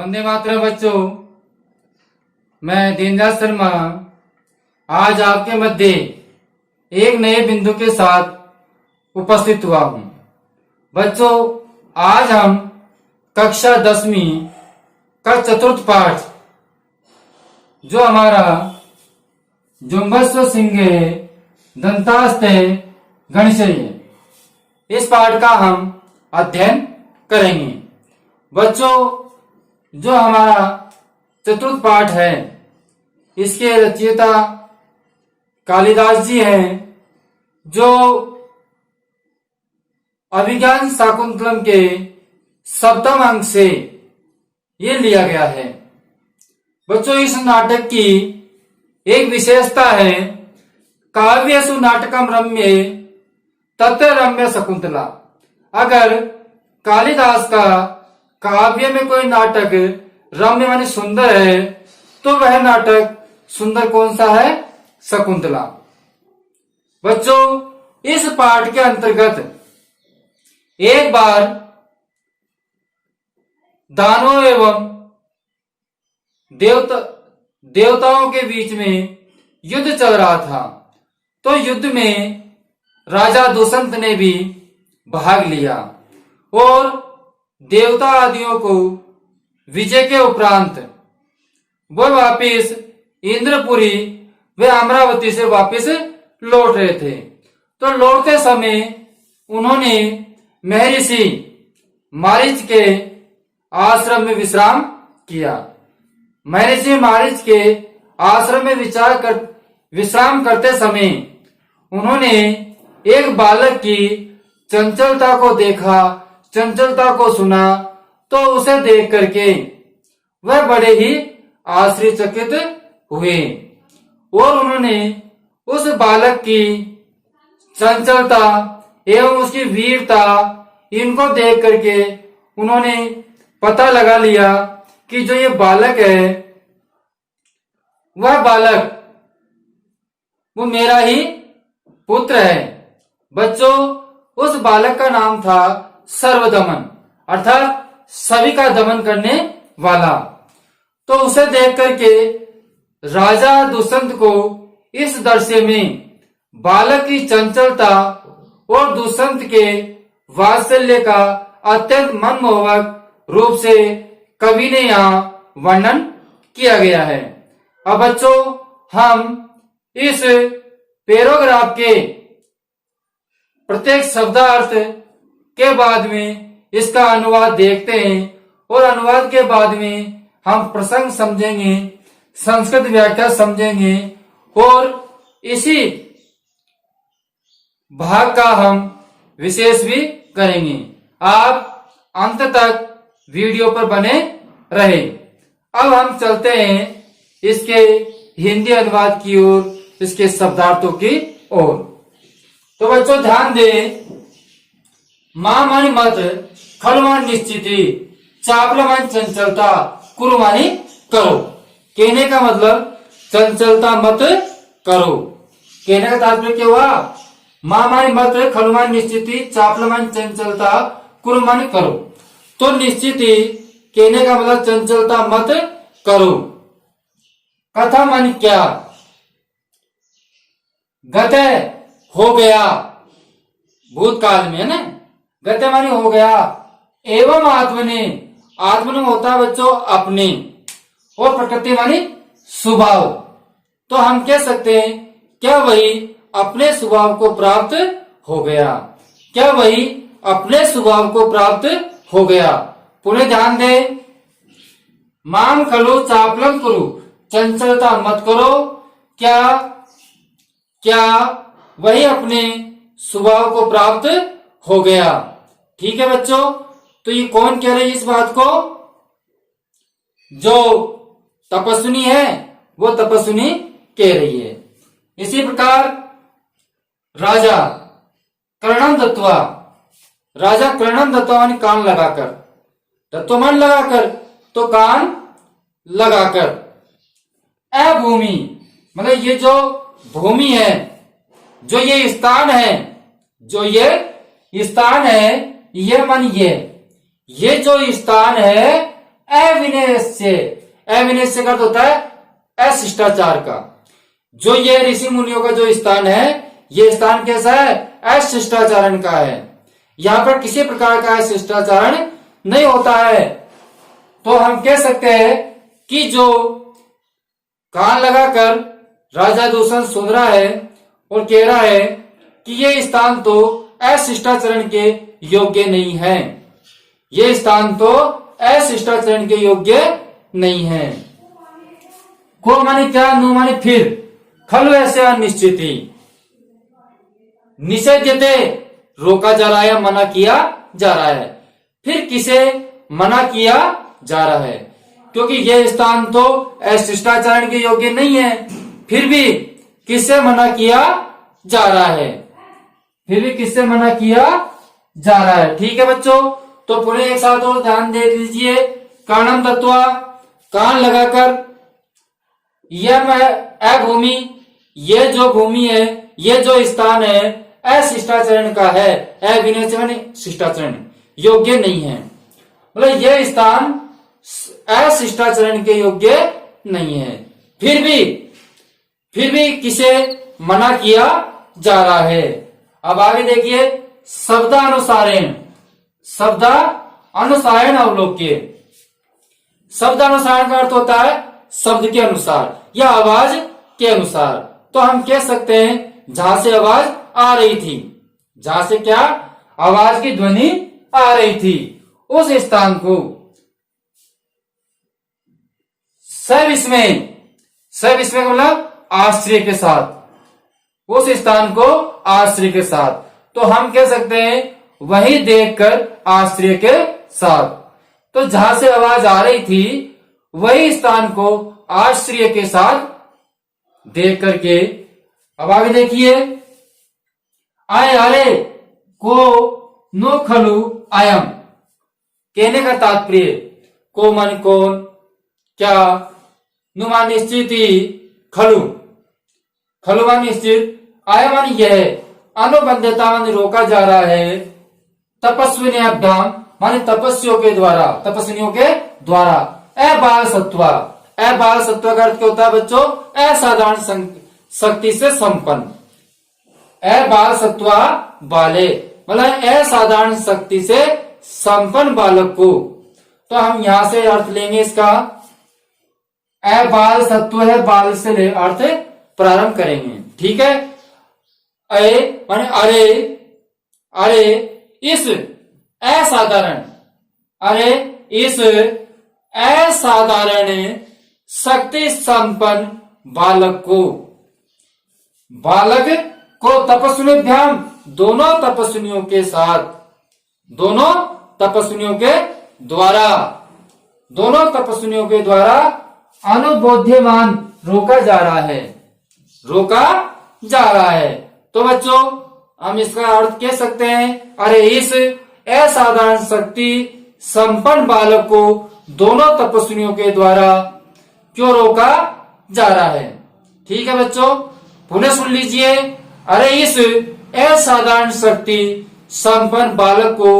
वंदे मातरम बच्चों, मैं दीनदयाल शर्मा आज आपके मध्य एक नए बिंदु के साथ उपस्थित हुआ हूँ। बच्चों, आज हम कक्षा 10वीं का चतुर्थ पाठ जो हमारा जुम्बस्व सिंगे दंतास्ते गणिशय इस पाठ का हम अध्ययन करेंगे। बच्चों, जो हमारा चतुर्थ पाठ है इसके रचयिता कालिदास जी हैं, जो अभिज्ञान शाकुंतलम के सप्तम अंक से ये लिया गया है। बच्चों, इस नाटक की एक विशेषता है काव्यसु नाटकम रम्य तत्र रम्य शकुंतला। अगर कालिदास का काव्य में कोई नाटक रम्य माने सुंदर है तो वह नाटक सुंदर कौन सा है? शकुंतला। बच्चों, इस पाठ के अंतर्गत एक बार दानवों एवं देवताओं के बीच में युद्ध चल रहा था। तो युद्ध में राजा दुष्यंत ने भी भाग लिया और देवता आदियों को विजय के उपरांत वह वापिस इंद्रपुरी व अमरावती से वापिस लौट रहे थे। तो लौटते समय उन्होंने महर्षि मारीच के आश्रम में विश्राम किया। महर्षि मारीच के आश्रम में विश्राम करते समय उन्होंने एक बालक की चंचलता को देखा, चंचलता को सुना। तो उसे देख करके वह बड़े ही आश्चर्यचकित हुए और उन्होंने उस बालक की चंचलता एवं उसकी वीरता इनको देख करके उन्होंने पता लगा लिया कि जो ये बालक है वह बालक वो मेरा ही पुत्र है। बच्चों, उस बालक का नाम था सर्वदमन, अर्थात सभी का दमन करने वाला। तो उसे देख करके राजा दुष्यंत को इस दृश्य में बालक की चंचलता और दुष्यंत के वात्सल्य का अत्यंत मनमोहक रूप से कवि ने यहाँ वर्णन किया गया है। अब बच्चों, हम इस पैराग्राफ के प्रत्येक शब्दार्थ के बाद में इसका अनुवाद देखते हैं और अनुवाद के बाद में हम प्रसंग समझेंगे, संस्कृत व्याख्या समझेंगे और इसी भाग का हम विशेष भी करेंगे। आप अंत तक वीडियो पर बने रहे। अब हम चलते हैं इसके हिंदी अनुवाद की ओर, इसके शब्दार्थों की ओर। तो बच्चों ध्यान दें, मां मानी मत खलवान निश्चिति चापलवान चंचलता कुरुमानी करो। कहने का मतलब चंचलता मत करो। कहने का तात्पर्य क्या हुआ? मां मानी मत खलवान निश्चिति चापलवान चंचलता कुरुमानी करो। तो निश्चिति कहने का मतलब चंचलता मत करो। कथा मानी क्या? गते हो गया, भूतकाल में है ना। गते मानी हो गया। एवं आत्मने, आत्मने होता है बच्चों अपने, और प्रकृति मानी स्वभाव। तो हम कह सकते हैं क्या वही अपने स्वभाव को प्राप्त हो गया? क्या वही अपने स्वभाव को प्राप्त हो गया? पुनः ध्यान दे, माम खलु चापलम करो, चंचलता मत करो। क्या क्या वही अपने स्वभाव को प्राप्त हो गया। ठीक है बच्चों, तो ये कौन कह रहे हैं इस बात को? जो तपस्विनी है वो तपस्विनी कह रही है। इसी प्रकार राजा कर्णम दत्वा, राजा कर्णम दत्वा माने कान लगाकर, दत्तमान लगाकर तो कान लगाकर। भूमि मतलब ये जो भूमि है, जो ये स्थान है, जो ये स्थान है, ये मन ये जो स्थान है अविनयस्य। अविनयस्य का अर्थ होता है अशिष्टाचार का। जो ये ऋषि मुनियों का जो स्थान है, ये स्थान कैसा है? अशिष्टाचारण का है। यहाँ पर किसी प्रकार का शिष्टाचारण नहीं होता है। तो हम कह सकते हैं कि जो कान लगाकर राजा दूषण सुन रहा है और कह रहा है कि ये स्थान तो अशिष्टाचरण के योग्य नहीं है, ये स्थान तो अशिष्टाचरण के योग्य नहीं है। को माने क्या, नु माने फिर, खलु ऐसे अनिश्चित ही, निषेध्यते रोका जा रहा है, मना किया जा रहा है। फिर किसे मना किया जा रहा है? क्योंकि यह स्थान तो अशिष्टाचरण के योग्य नहीं है, फिर भी किससे मना किया जा रहा है? फिर भी किससे मना किया जा रहा है? ठीक है बच्चों, तो पुनः एक साथ और ध्यान दे दीजिए। कारणम तत्वा, कान लगाकर, यह अभूमि, ये जो भूमि है, ये जो स्थान है अशिष्टाचरण का है। अविनय से माने शिष्टाचरण, योग्य नहीं है, मतलब यह स्थान अशिष्टाचरण के योग्य नहीं है। फिर भी किसे मना किया जा रहा है? अब आगे देखिए, शब्दानुसारेण, शब्दानुसारेण अवलोक्य। शब्दानुसारण का अर्थ होता है शब्द के अनुसार या आवाज के अनुसार। तो हम कह सकते हैं जहां से आवाज आ रही थी, जहां से क्या आवाज की ध्वनि आ रही थी, उस स्थान को सविस्मय, सविस्मय मतलब आश्चर्य के साथ, उस स्थान को आश्चर्य के साथ। तो हम कह सकते हैं वही देखकर आश्चर्य के साथ। तो जहां से आवाज आ रही थी वही स्थान को आश्चर्य के साथ देख करके। अब आगे देखिए, आए अरे को नो खलु आयम। कहने का तात्पर्य, को मन कौन, क्या, नु मान निश्चित, खलु, खलु मान निश्चित, आयम मान यह, अनुबंधता मान रोका जा रहा है, तपस्विनी अभ्याम माने तपस्वियों के द्वारा, तपस्वियों के द्वारा। अबाल सत्वा, अबाल सत्वा का अर्थ क्या होता है बच्चों? असाधारण शक्ति से संपन्न। अबाल सत्वा बाले मतलब असाधारण शक्ति से संपन्न बालक को। तो हम यहां से अर्थ लेंगे इसका, अबाल सत्व है, बाल से ले अर्थ प्रारंभ करेंगे। ठीक है, अरे माने अरे, अरे इस असाधारण, अरे इस असाधारण शक्ति संपन्न बालक को, बालक को तपस्विनीभ्याम दोनों तपस्विनियों के साथ, दोनों तपस्विनियों के द्वारा, दोनों तपस्विनियों के द्वारा अनुबोध्यमान रोका जा रहा है, रोका जा रहा है। तो बच्चों हम इसका अर्थ कह सकते हैं, अरे इस असाधारण शक्ति संपन्न बालक को दोनों तपस्विनियों के द्वारा क्यों रोका जा रहा है? ठीक है बच्चों, पुनः सुन लीजिए, अरे इस असाधारण शक्ति संपन्न बालक को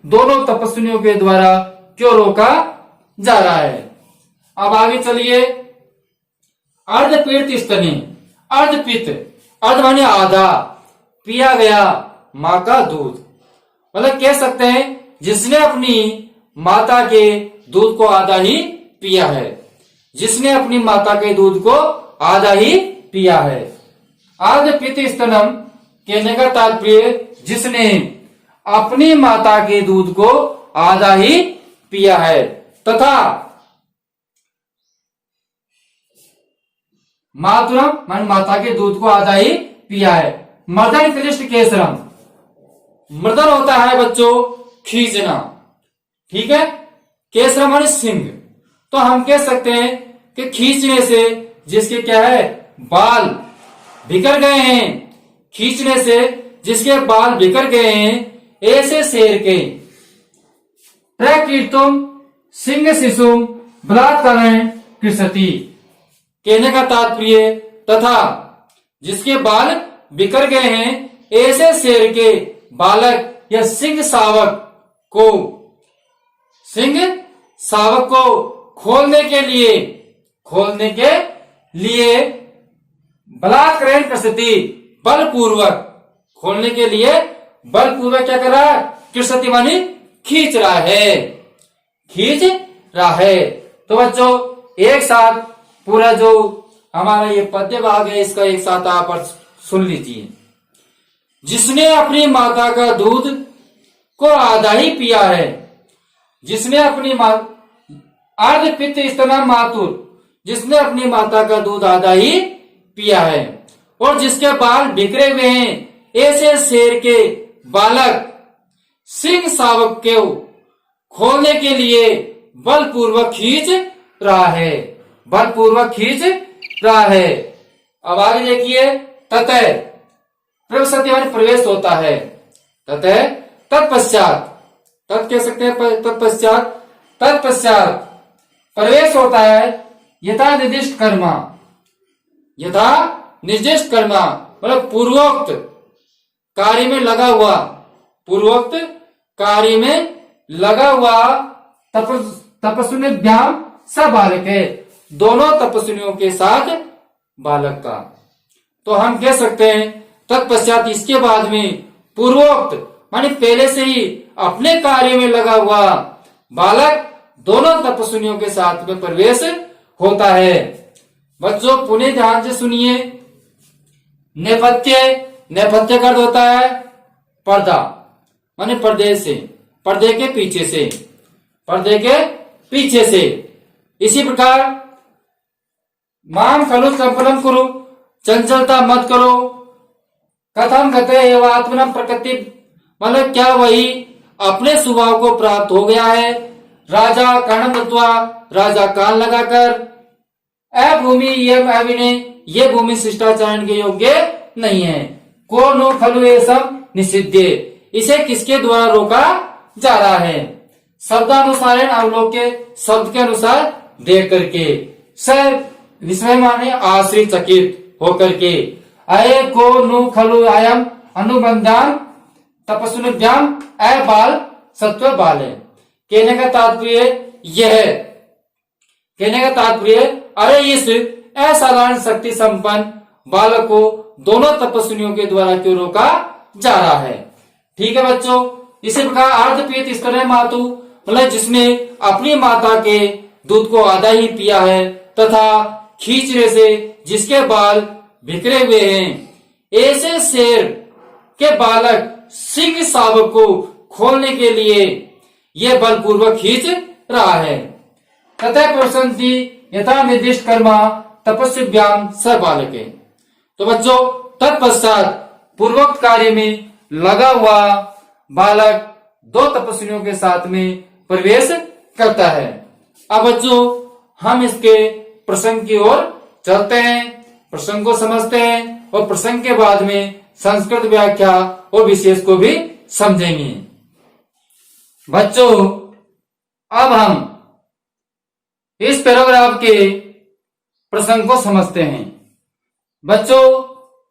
दोनों तपस्विनियों के द्वारा क्यों रोका जा रहा है? अब आगे चलिए, अर्धपीत स्तनी, अर्धपित, अर्ध माने आधा, पिया गया माँ का दूध, मतलब कह सकते हैं जिसने अपनी माता के दूध को आधा ही पिया है, जिसने अपनी माता के दूध को आधा ही पिया है। अर्धपित स्तनम कहने का तात्पर्य जिसने अपनी माता के दूध को आधा ही पिया है, तथा मातरम मान माता के दूध को आधा ही पिया है। मर्दन क्लिष्ट केसरम, मर्दन होता है बच्चों खींचना, ठीक है, केसरम माने सिंह। तो हम कह सकते हैं कि खींचने से जिसके क्या है बाल बिखर गए हैं, खींचने से जिसके बाल बिखर गए हैं, ऐसे शेर के प्रकीर्तुम सिंह शिशुम बलात्कारेण कृषति, कहने का तात्पर्य तथा जिसके बाल बिखर गए हैं ऐसे शेर के बालक या सिंह शावक को, सिंह शावक को खोलने के लिए बलात्कार कृषति बलपूर्वक खोलने के लिए बलपूर्वक क्या कर रहा है? कृषति मानी खींच रहा है। तो बच्चों एक साथ पूरा जो हमारा ये पद्य भाग है इसका एक साथ आप सुन लीजिए। जिसने अपनी माता का दूध को आधा ही पिया है, जिसने अपनी अर्ध पित्त स्तनम मातुर, जिसने अपनी माता का दूध आधा ही पिया है और जिसके बाल बिखरे हुए हैं, ऐसे शेर के बालक सिंह शावक के खोलने के लिए बलपूर्वक खींच रहा है। अब आगे देखिए, ततः प्रवेशति माने प्रवेश होता है। ततः तत्पश्चात, तत् कह सकते हैं तत्पश्चात प्रवेश होता है यथा निर्दिष्ट कर्मा मतलब पूर्वोक्त कार्य में लगा हुआ तपस्विन्याभ्याम स बालक है, दोनों तपस्विनियों के साथ बालक का। तो हम कह सकते हैं तत्पश्चात इसके बाद में पूर्वोक्त माने पहले से ही अपने कार्य में लगा हुआ बालक दोनों तपस्विनियों के साथ में प्रवेश होता है। बच्चों पुनः ध्यान से सुनिए। नेपथ्य का अर्थ होता है पर्दा माने पर्दे के पीछे से। इसी प्रकार माम खलु संपन्नम कुरु, चंचलता मत करो। कथम गते एवं आत्मनम प्रकृति मतलब क्या वही अपने स्वभाव को प्राप्त हो गया है। राजा कर्णम दत्वा, राजा कान लगाकर। अभूमि ये भूमि शिष्टाचारण के योग्य नहीं है। को नो खलु ये सब निषिध्य, इसे किसके द्वारा रोका जा रहा है? शब्दानुसार अवलोके, शब्द के अनुसार देख करके। सर विस्मय माने आश्चर्यचकित होकर के। अये को नु खलु आयम अनुबंधान तपस्विन्याभ्याम अ बाल सत्व बाल है। कहने का तात्पर्य अरे इस असाधारण शक्ति संपन्न बालक को दोनों तपस्विनियों के द्वारा क्यों रोका जा रहा है? ठीक है बच्चों। इसी प्रकार अर्धपीत स्तनय मातु मतलब जिसने अपनी माता के दूध को आधा ही पिया है तथा खींचने से जिसके बाल बिखरे हुए हैं, ऐसे शेर के बालक सिंह शावक को खोलने के लिए यह बलपूर्वक खींच रहा है। तथा प्रसन्ति यथा निर्दिष्ट कर्मा तपस्विभ्याम स बालक है। तो बच्चों तत्पश्चात पूर्वोक्त कार्य में लगा हुआ बालक दो तपस्वियों के साथ में प्रवेश करता है। अब बच्चों हम इसके प्रसंग की ओर चलते हैं, प्रसंग को समझते हैं और प्रसंग के बाद में संस्कृत व्याख्या और विशेष को भी समझेंगे। बच्चों अब हम इस पैराग्राफ के प्रसंग को समझते हैं। बच्चों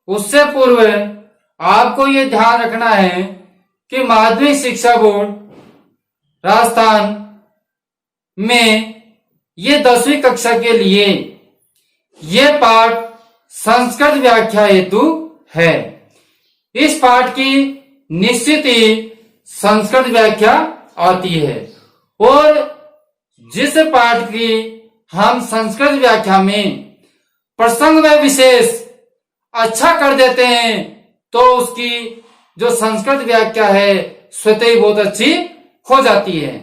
उससे पूर्व आपको ये ध्यान रखना है कि माध्यमिक शिक्षा बोर्ड राजस्थान में ये 10वीं कक्षा के लिए ये पाठ संस्कृत व्याख्या हेतु है। इस पाठ की निश्चित ही संस्कृत व्याख्या आती है और जिस पाठ की हम संस्कृत व्याख्या में प्रसंग में विशेष अच्छा कर देते हैं तो उसकी जो संस्कृत व्याख्या है स्वतः ही बहुत अच्छी हो जाती है।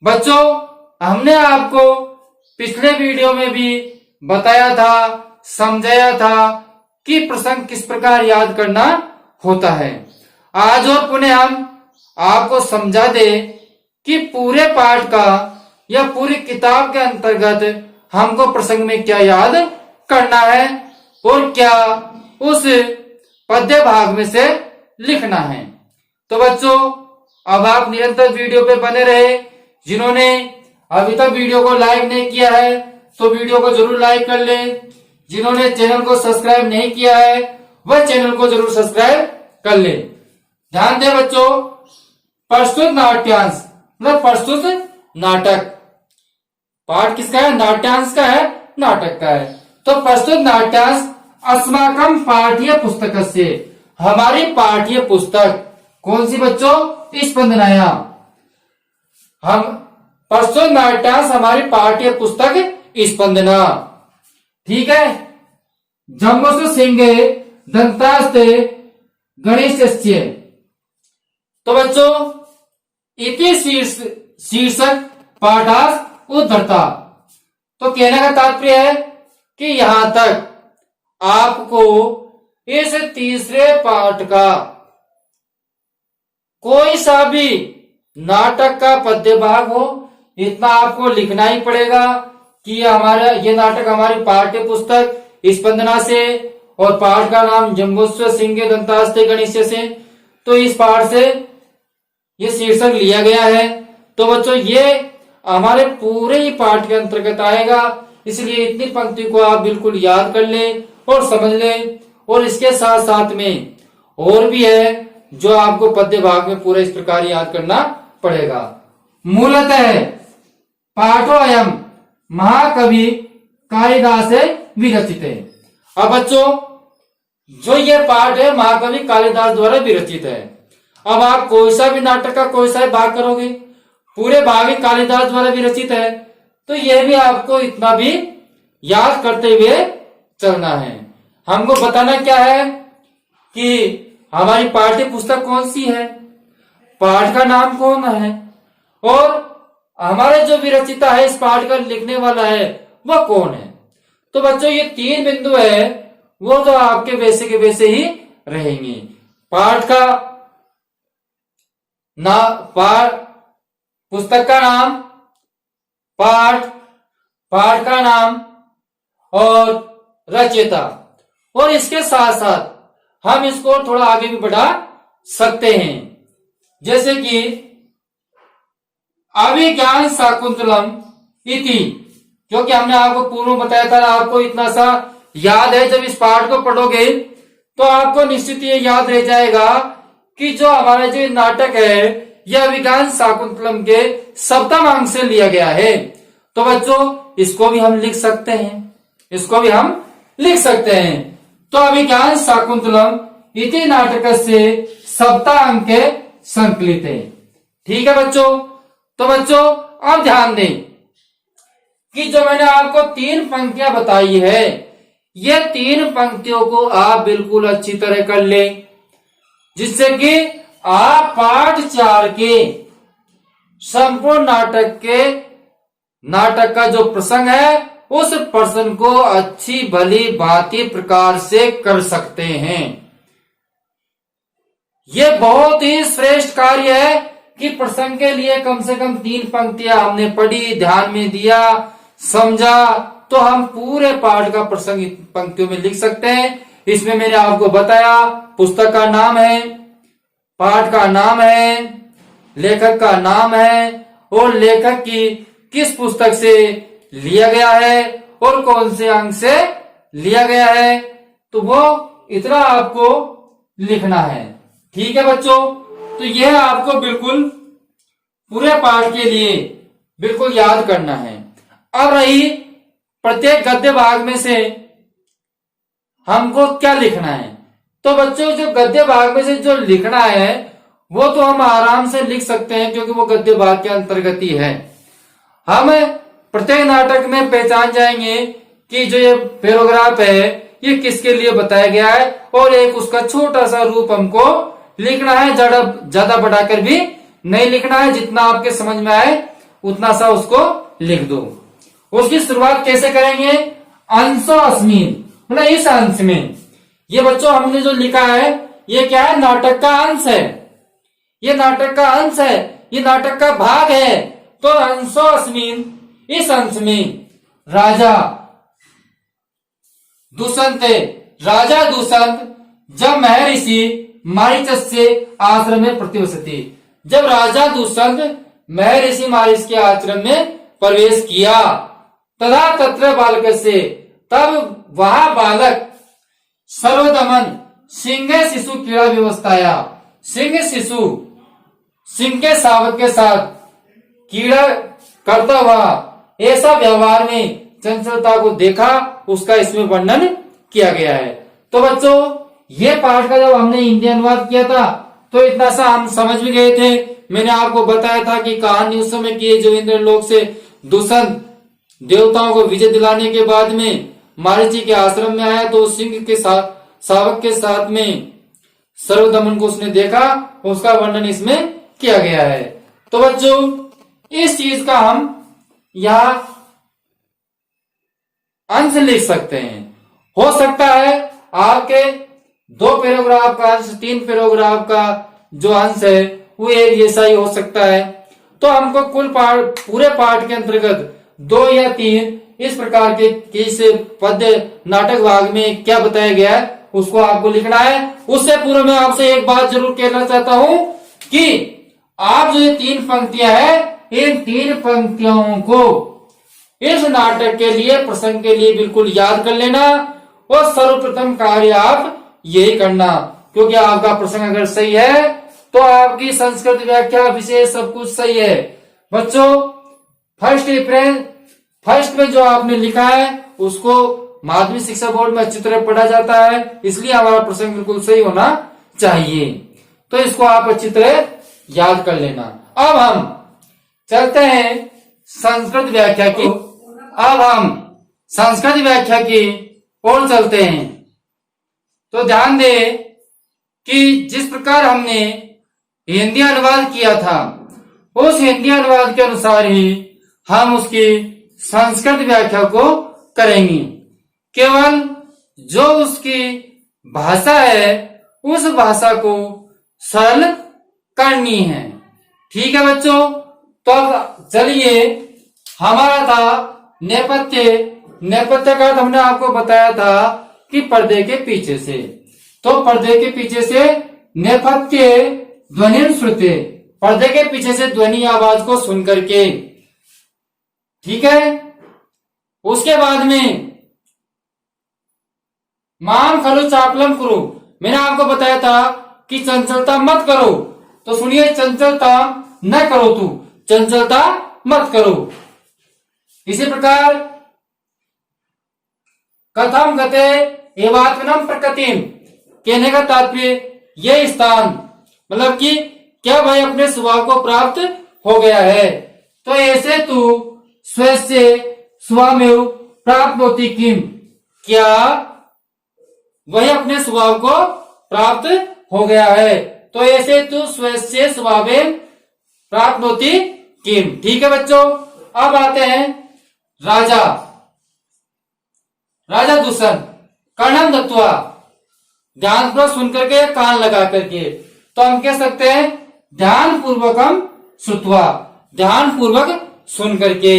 बच्चों हमने आपको पिछले वीडियो में भी बताया था, समझाया था कि प्रसंग किस प्रकार याद करना होता है। आज और पुनः हम आपको समझा दे कि पूरे पाठ का या पूरी किताब के अंतर्गत हमको प्रसंग में क्या याद करना है और क्या उस पद्य भाग में से लिखना है। तो बच्चों अब आप निरंतर वीडियो पे बने रहे। जिन्होंने अभी तक वीडियो को लाइक नहीं किया है तो वीडियो को जरूर लाइक कर लें। जिन्होंने चैनल को सब्सक्राइब नहीं किया है वह चैनल को जरूर सब्सक्राइब कर लें। ध्यान दें बच्चों, प्रस्तुत नाट्यांश मतलब प्रस्तुत नाटक पाठ किसका है? नाट्यांश का है, नाटक का है। तो प्रस्तुत नाट्यांश अस्माकं पाठ्य पुस्तक से, हमारी पाठ्य पुस्तक कौन सी बच्चों? स्पंदनाया। हम प्रस्तुत नाट्यांश हमारी पाठ्य पुस्तक स्पंदना। ठीक है। जम्बोसु सिंगे दंतास्ते गणेशस्य। तो बच्चों इति शीर्षक पाठास उद्धरता। तो कहने का तात्पर्य है कि यहां तक आपको इस तीसरे पाठ का कोई सा भी नाटक का पद्य भाग हो, इतना आपको लिखना ही पड़ेगा कि ये नाटक हमारी पाठ्य पुस्तक स्पंदना से और पाठ का नाम जम्बुस्व सिंह दंतास्ते गणेश से। तो इस पाठ से ये शीर्षक लिया गया है। तो बच्चों ये हमारे पूरे ही पाठ के अंतर्गत आएगा, इसलिए इतनी पंक्ति को आप बिल्कुल याद कर ले और समझ ले। और इसके साथ साथ में और भी है जो आपको पद्य भाग में पूरा इस प्रकार याद करना पड़ेगा। मूलतः पाठो अयम महाकवि कालिदास विरचित है। अब बच्चों जो ये पाठ है महाकवि कालिदास द्वारा विरचित है। अब आप कोई सा भी नाटक का कोई सा भी भाग करोगे, पूरे भाग ही कालिदास द्वारा विरचित है, तो यह भी आपको इतना भी याद करते हुए चलना है। हमको बताना क्या है कि हमारी पाठ्य पुस्तक कौन सी है, पाठ का नाम कौन है और हमारे जो विरचिता है इस पाठ का लिखने वाला है वह कौन है। तो बच्चों ये 3 बिंदु है वो तो आपके वैसे के वैसे ही रहेंगे। पाठ का पुस्तक का नाम, पाठ का नाम और रचयिता। और इसके साथ साथ हम इसको थोड़ा आगे भी बढ़ा सकते हैं, जैसे कि अभिज्ञान शाकुंतलम इति, क्योंकि हमने आपको पूर्व बताया था, आपको इतना सा याद है। जब इस पाठ को पढ़ोगे तो आपको निश्चित ये याद रह जाएगा कि जो हमारा जो नाटक है यह अभिज्ञान शाकुंतलम के सप्तम अंक से लिया गया है। तो बच्चों इसको भी हम लिख सकते हैं, तो अभिज्ञान शाकुंतलम इति नाटक से सप्ताह अंक संकलित है। ठीक है बच्चों। तो बच्चों अब ध्यान दें कि जो मैंने आपको 3 पंक्तियां बताई है, ये 3 पंक्तियों को आप बिल्कुल अच्छी तरह कर लें, जिससे कि आप पाठ 4 के संपूर्ण नाटक का जो प्रसंग है उस प्रसंग को अच्छी भली भांति प्रकार से कर सकते हैं। ये बहुत ही श्रेष्ठ कार्य है कि प्रसंग के लिए कम से कम 3 पंक्तियां हमने पढ़ी, ध्यान में दिया, समझा, तो हम पूरे पाठ का प्रसंग पंक्तियों में लिख सकते हैं। इसमें मैंने आपको बताया पुस्तक का नाम है, पाठ का नाम है, लेखक का नाम है और लेखक की किस पुस्तक से लिया गया है और कौन से अंक से लिया गया है, तो वो इतना आपको लिखना है। ठीक है बच्चों। तो यह आपको बिल्कुल पूरे पाठ के लिए बिल्कुल याद करना है। अब रही प्रत्येक गद्य भाग में से हमको क्या लिखना है, तो बच्चों जो गद्य भाग में से जो लिखना है वो तो हम आराम से लिख सकते हैं, क्योंकि वो गद्य भाग के अंतर्गत ही है। हम प्रत्येक नाटक में पहचान जाएंगे कि जो ये पैराग्राफ है ये किसके लिए बताया गया है, और एक उसका छोटा सा रूप हमको लिखना है। ज्यादा बढ़ाकर भी नहीं लिखना है, जितना आपके समझ में आए उतना सा उसको लिख दो। उसकी शुरुआत कैसे करेंगे? अंशो अस्मिन, मतलब इस अंश में। ये बच्चों हमने जो लिखा है ये क्या है? नाटक का अंश है, ये नाटक का अंश है, ये नाटक का भाग है। तो अंशो अस्मिन, इस अंश में राजा दुष्यंत जब महर्षि मारीचस्य आश्रम में प्रतिवसति, जब राजा दुष्यंत महर्षि मारीच के आश्रम में प्रवेश किया, तथा तत्र बालक से, तब वह बालक सर्वदमन सिंह शिशु क्रीड़ा व्यवस्थाया, सिंह के सावक के साथ क्रीड़ा करता हुआ ऐसा व्यवहार में चंचलता को देखा, उसका इसमें वर्णन किया गया है। तो बच्चों, ये पाठ का जब हमने हिंदी अनुवाद किया था तो इतना सा हम समझ भी गए थे। मैंने आपको बताया था कि कहानी उस समय की जो इंद्रलोक से दुष्यंत देवताओं को विजय दिलाने के बाद में मारीची के आश्रम में आया तो सिंह के साथ शावक के साथ में सर्वदमन को उसने देखा, उसका वर्णन इसमें किया गया है। तो बच्चों, इस चीज का हम यहां अंश लिख सकते हैं। हो सकता है आपके 2 पैराग्राफ का अंश, 3 पैराग्राफ का जो अंश है वो एक जैसा ही हो सकता है। तो हमको कुल पूरे पाठ के अंतर्गत 2 या 3 इस प्रकार के किस पद्य नाटक भाग में क्या बताया गया है उसको आपको लिखना है। उससे पूर्व मैं आपसे एक बात जरूर कहना चाहता हूं कि आप जो ये 3 पंक्तियां है, इन 3 पंक्तियों को इस नाटक के लिए, प्रसंग के लिए बिल्कुल याद कर लेना और सर्वप्रथम कार्य आप यही करना, क्योंकि आपका प्रसंग अगर सही है तो आपकी संस्कृत व्याख्या विषय सब कुछ सही है। बच्चों, फर्स्ट में जो आपने लिखा है उसको माध्यमिक शिक्षा बोर्ड में अच्छी तरह पढ़ा जाता है, इसलिए हमारा प्रसंग बिल्कुल सही होना चाहिए। तो इसको आप अच्छी तरह याद कर लेना। अब हम चलते हैं संस्कृत व्याख्या की। अब हम संस्कृत व्याख्या की ओर चलते हैं। तो ध्यान दें कि जिस प्रकार हमने हिंदी अनुवाद किया था, उस हिंदी अनुवाद के अनुसार ही हम उसकी संस्कृत व्याख्या को करेंगे। केवल जो उसकी भाषा है उस भाषा को सरल करनी है। ठीक है बच्चों, तो अब चलिए, हमारा था नेपथ्य। नेपथ्य का हमने आपको बताया था कि पर्दे के पीछे से। तो पर्दे के पीछे से नेपथ्य ध्वनि श्रुते, पर्दे के पीछे से ध्वनि आवाज को सुनकर के। ठीक है, उसके बाद में माम खलु चापलम करो, मैंने आपको बताया था कि चंचलता मत करो। तो सुनिए, चंचलता न करो, तू चंचलता मत करो। इसी प्रकार कथम गते एवात्मनम प्रकृतिम, कहने का तात्पर्य ये स्थान, मतलब कि क्या भाई अपने स्वभाव को प्राप्त हो गया है, तो ऐसे तू स्वस्य स्वमेव प्राप्त होती किम, क्या वही अपने स्वभाव को प्राप्त हो गया है, तो ऐसे तू स्वस्य स्वभाव प्राप्त होती किम। ठीक है बच्चों, अब आते हैं राजा दुष्यंत कर्णम दत्वा, ध्यान पूर्वक सुन करके, कान लगा करके, तो हम कह सकते हैं ध्यान पूर्वकम श्रुत्वा, ध्यान पूर्वक सुन करके।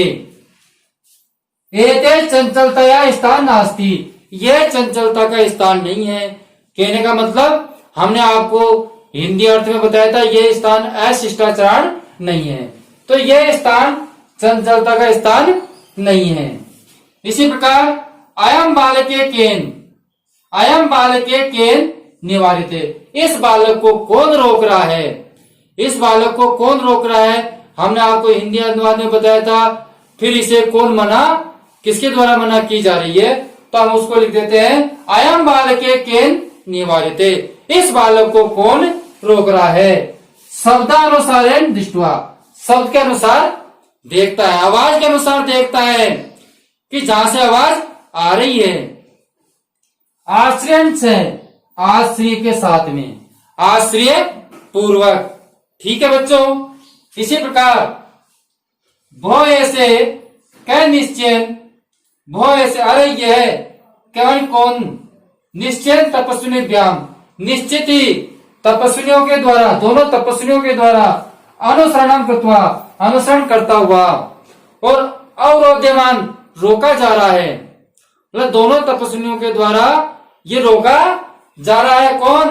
एते चंचलता स्थान नास्ति, यह चंचलता का स्थान नहीं है। कहने का मतलब हमने आपको हिंदी अर्थ में बताया था, यह स्थान अशिष्टाचार नहीं है, तो यह स्थान चंचलता का स्थान नहीं है। इसी प्रकार अयम बालके केन निवारित, इस बालक को कौन रोक रहा है, इस बालक को कौन रोक रहा है, हमने आपको हिंदी अनुवाद में बताया था। फिर इसे कौन मना, किसके द्वारा मना की जा रही है, तो हम उसको लिख देते हैं अयम बालके केन निवारित, इस बालक को कौन रोक रहा है। शब्दानुसार दृष्टवा, शब्द के अनुसार देखता है, आवाज के अनुसार देखता है कि जहां से आवाज आ रही है। आश्रय से, आश्रय के साथ में, आश्रय पूर्वक। ठीक है बच्चों, इसी प्रकार भो ऐसे कै निश्चय, भो ऐसे, अरे यह केवल कौन, निश्चय तपस्विनी व्याम, निश्चित ही तपस्विनियों के द्वारा, दोनों तपस्विनियों के द्वारा अनुसरण कृत्वा, अनुसरण करता हुआ, और अवरोध्यमान, रोका जा रहा है, मतलब दोनों तपस्विनियों के द्वारा ये रोका जा रहा है। कौन?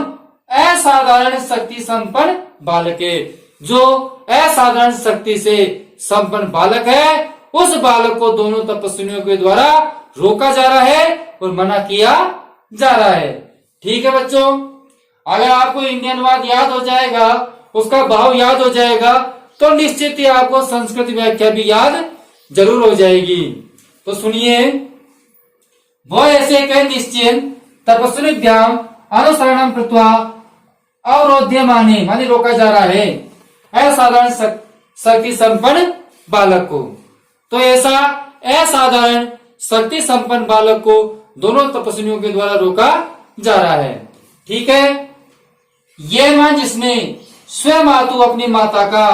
असाधारण शक्ति संपन्न बालक है, जो असाधारण शक्ति से संपन्न बालक है, उस बालक को दोनों तपस्विनियों के द्वारा रोका जा रहा है और मना किया जा रहा है। ठीक है बच्चों, अगर आपको हिंदी अनुवाद याद हो जाएगा, उसका भाव याद हो जाएगा, तो निश्चित ही आपको संस्कृत व्याख्या भी याद जरूर हो जाएगी। तो सुनिए, वो ऐसे कई निश्चय तपस्विभ्याम अनुसरणम कृत्वा अवरोध्यमाने माने रोका जा रहा है असाधारण शक्ति संपन्न बालक को। तो ऐसा असाधारण शक्ति संपन्न बालक को दोनों तपस्वियों के द्वारा रोका जा रहा है। ठीक है, ये मां जिसने स्वयं आतु अपनी माता का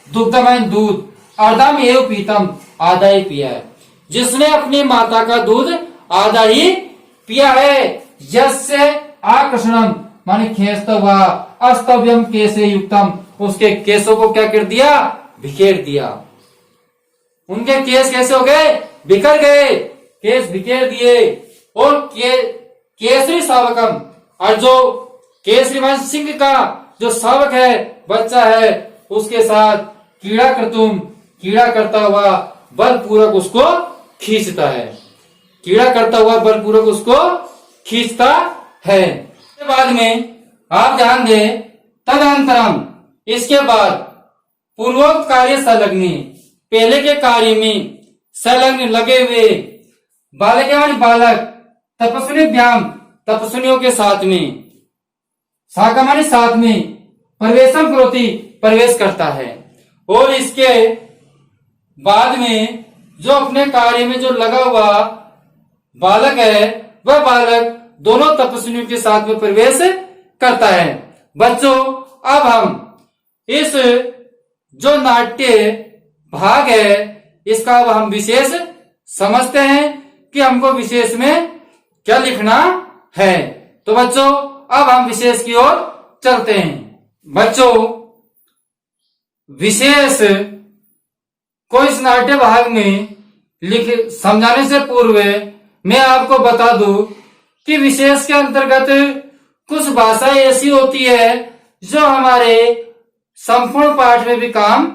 दुग्धमय दूध अर्धम एवं पीतम आधा ही पिया है, जिसने अपनी माता का दूध आधा ही पिया है। यस्य आकर्षणम माने खेस्त हुआ अस्तव्यम केसे युक्तम, उसके केसों को क्या कर दिया, बिखेर दिया। उनके केस कैसे हो गए, बिखर गए, केस बिखेर दिए। और केसरी शावकम, और जो केसरी मान सिंह का जो शावक है, बच्चा है, उसके साथ कीड़ा करतुम, कीड़ा करता हुआ बलपूर्वक उसको खींचता है, कीड़ा करता हुआ बलपूर्वक उसको खींचता है। इसके बाद में आप ध्यान दें, तदंतरम, इसके बाद पूर्वोक्त कार्य संलग्न, पहले के कार्य में संलग्न लगे हुए बालक बालक तपस्विभ्याम तपस्वियों के साथ में, साका माने साथ में, प्रवेशम करोति प्रवेश करता है। और इसके बाद में जो अपने कार्य में जो लगा हुआ बालक है, वह बालक दोनों तपस्वियों के साथ में प्रवेश करता है। बच्चों, अब हम इस जो नाट्य भाग है, इसका अब हम विशेष समझते हैं कि हमको विशेष में क्या लिखना है। तो बच्चों, अब हम विशेष की ओर चलते हैं। बच्चों, विशेष को इस नाट्य भाग में समझाने से पूर्व मैं आपको बता दूं कि विशेष के अंतर्गत कुछ भाषाएं ऐसी होती है जो हमारे संपूर्ण पाठ में भी काम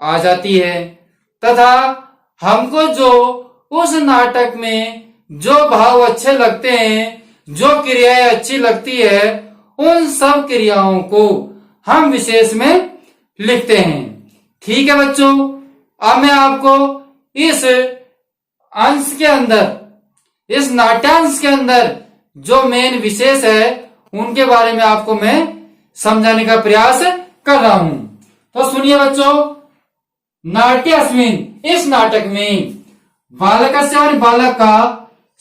आ जाती है, तथा हमको जो उस नाटक में जो भाव अच्छे लगते हैं, जो क्रियाएं अच्छी लगती है, उन सब क्रियाओं को हम विशेष में लिखते हैं। ठीक है बच्चों, अब मैं आपको इस अंश के अंदर, इस नाट्यांश के अंदर जो मेन विशेष है, उनके बारे में आपको मैं समझाने का प्रयास कर रहा हूं। तो सुनिए बच्चों, नाट्यस्मिन, इस नाटक में बालकस्य और बालक का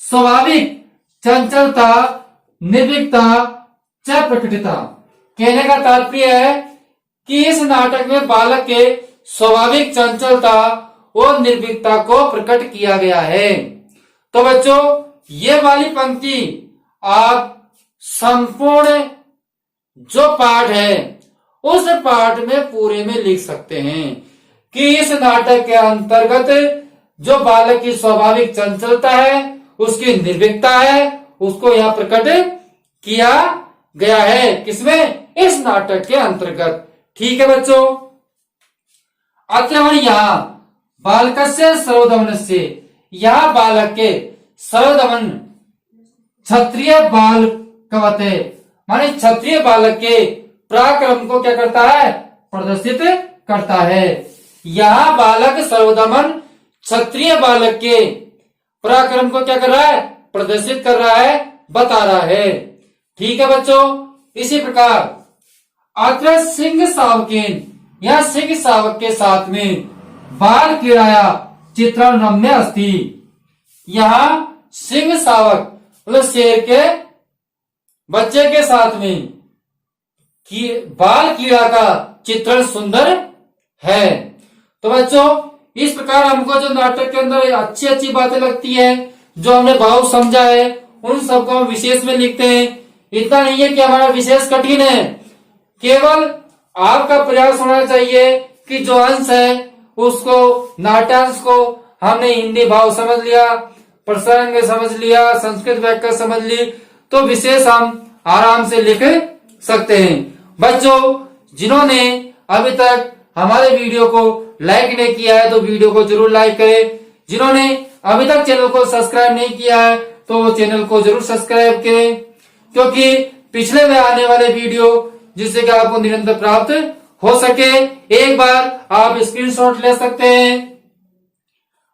स्वाभाविक चंचलता, निर्भीकता च प्रकटिता, कहने का तात्पर्य है कि इस नाटक में बालक के स्वाभाविक चंचलता और निर्भीकता को प्रकट किया गया है। तो बच्चों, ये वाली पंक्ति आप संपूर्ण जो पाठ है, उस पाठ में पूरे में लिख सकते हैं कि इस नाटक के अंतर्गत जो बालक की स्वाभाविक चंचलता है, उसकी निर्भीकता है, उसको यहाँ प्रकट किया गया है। किसमें? इस नाटक के अंतर्गत। ठीक है बच्चों, अत्र यहाँ बालकस्य सर्वदमनस्य, यहाँ बालक के सर्वदमन क्षत्रिय बालकवते माने क्षत्रिय बालक के पराक्रम को क्या करता है? प्रदर्शित करता है। यहाँ बालक सर्वदमन क्षत्रिय बालक के पराक्रम को क्या कर रहा है? प्रदर्शित कर रहा है, बता रहा है। ठीक है बच्चों, इसी प्रकार अत्र सिंह सावकेन, या सिंह सावक के साथ में बाल क्रीड़ाया चित्रण रम्य अस्ति, यहाँ सिंह सावक मतलब शेर के बच्चे के साथ में कि बाल कीड़ा का चित्रण सुंदर है। तो बच्चों, इस प्रकार हमको जो नाटक के अंदर अच्छी अच्छी बातें लगती है, जो हमने भाव समझा है, उन सबको हम विशेष में लिखते हैं। इतना नहीं है कि हमारा विशेष कठिन है, केवल आपका प्रयास होना चाहिए कि जो अंश है उसको, नाट्यांश को हमने हिंदी भाव समझ लिया, प्रसंग समझ लिया, संस्कृत व्याकरण समझ ली, तो विशेष हम आराम से लिख सकते हैं। बच्चों, जिन्होंने अभी तक हमारे वीडियो को लाइक नहीं किया है तो वीडियो को जरूर लाइक करें। जिन्होंने अभी तक चैनल को सब्सक्राइब नहीं किया है तो चैनल को जरूर सब्सक्राइब करें, क्योंकि पिछले में आने वाले वीडियो जिससे कि आपको निरंतर प्राप्त हो सके, एक बार आप स्क्रीनशॉट ले सकते हैं।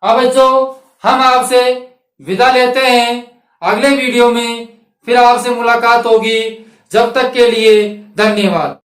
अब बच्चों हम आपसे विदा लेते हैं। अगले वीडियो में फिर आपसे मुलाकात होगी। जब तक के लिए धन्यवाद।